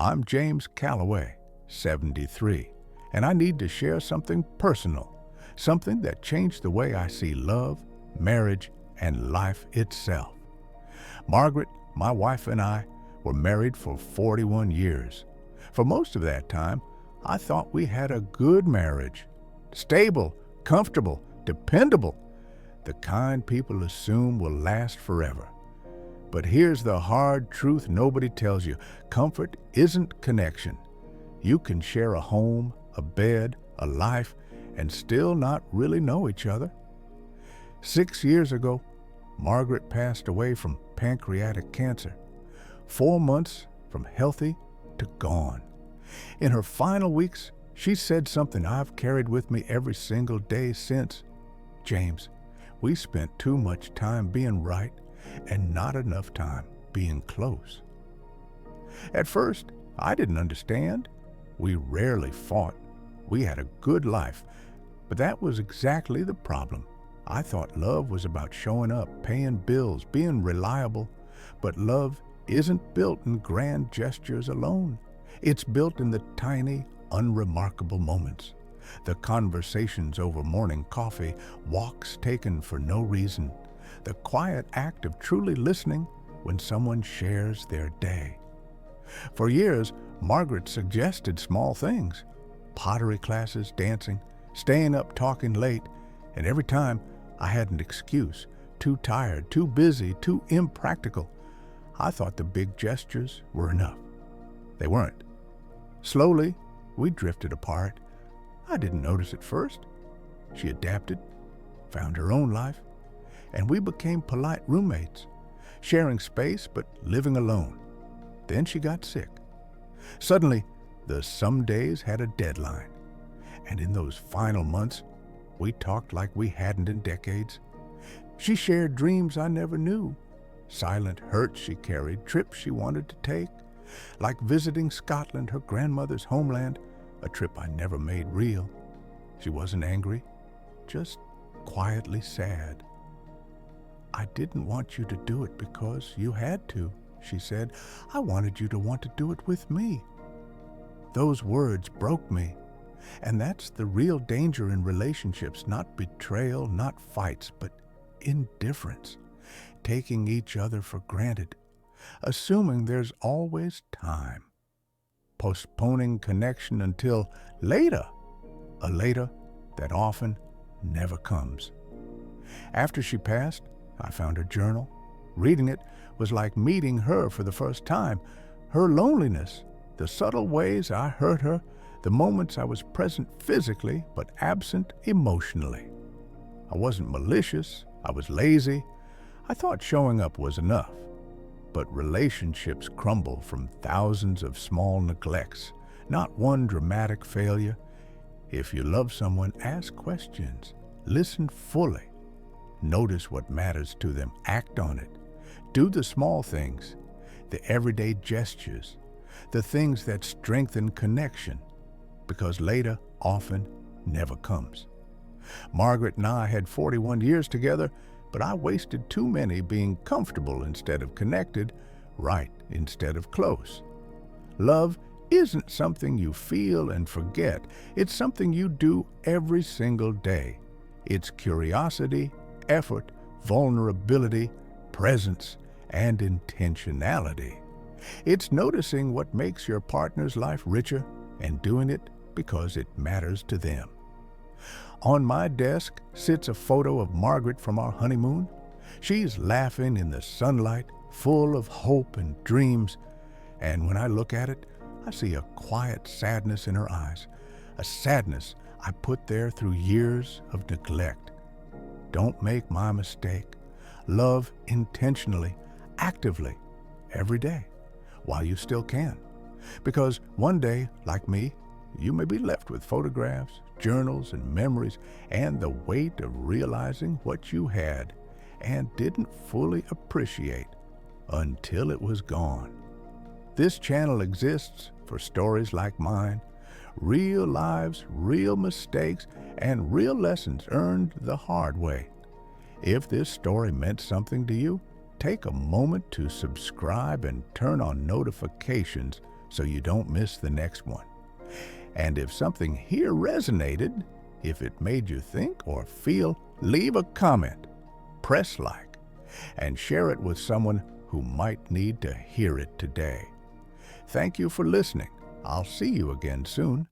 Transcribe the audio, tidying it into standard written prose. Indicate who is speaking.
Speaker 1: I'm James Calloway, 73, and I need to share something personal, something that changed the way I see love, marriage, and life itself. Margaret, my wife, and I were married for 41 years. For most of that time, I thought we had a good marriage. Stable, comfortable, dependable. The kind people assume will last forever. But here's the hard truth nobody tells you. Comfort isn't connection. You can share a home, a bed, a life, and still not really know each other. 6 years ago, Margaret passed away from pancreatic cancer. 4 months from healthy to gone. In her final weeks, she said something I've carried with me every single day since. James, we spent too much time being right and not enough time being close. At first, I didn't understand. We rarely fought. We had a good life, but that was exactly the problem. I thought love was about showing up, paying bills, being reliable, but love isn't built in grand gestures alone. It's built in the tiny, unremarkable moments. The conversations over morning coffee, walks taken for no reason, the quiet act of truly listening when someone shares their day. For years, Margaret suggested small things, pottery classes, dancing, staying up talking late, and every time I had an excuse, too tired, too busy, too impractical. I thought the big gestures were enough. They weren't. Slowly, we drifted apart. I didn't notice at first. She adapted, found her own life, and we became polite roommates, sharing space but living alone. Then she got sick. Suddenly, the some days had a deadline. And in those final months, we talked like we hadn't in decades. She shared dreams I never knew, silent hurts she carried, trips she wanted to take, like visiting Scotland, her grandmother's homeland, a trip I never made real. She wasn't angry, just quietly sad. I didn't want you to do it because you had to, she said. I wanted you to want to do it with me. Those words broke me. And that's the real danger in relationships, not betrayal, not fights, but indifference, taking each other for granted, assuming there's always time, postponing connection until later, a later that often never comes. After she passed, I found her journal. Reading it was like meeting her for the first time. Her loneliness, the subtle ways I hurt her, the moments I was present physically but absent emotionally. I wasn't malicious. I was lazy. I thought showing up was enough. But relationships crumble from thousands of small neglects, not one dramatic failure. If you love someone, ask questions. Listen fully. Notice what matters to them. Act on it. Do the small things, the everyday gestures, the things that strengthen connection, because later often never comes. Margaret and I had 41 years together, but I wasted too many being comfortable instead of connected, right instead of close. Love isn't something you feel and forget. It's something you do every single day. It's curiosity, effort, vulnerability, presence, and intentionality. It's noticing what makes your partner's life richer and doing it because it matters to them. On my desk sits a photo of Margaret from our honeymoon. She's laughing in the sunlight, full of hope and dreams. And when I look at it, I see a quiet sadness in her eyes, a sadness I put there through years of neglect. Don't make my mistake. Love intentionally, actively, every day, while you still can. Because one day, like me, you may be left with photographs, journals, and memories, and the weight of realizing what you had and didn't fully appreciate until it was gone. This channel exists for stories like mine, real lives, real mistakes, and real lessons earned the hard way. If this story meant something to you, take a moment to subscribe and turn on notifications so you don't miss the next one. And if something here resonated, if it made you think or feel, leave a comment, press like, and share it with someone who might need to hear it today. Thank you for listening. I'll see you again soon.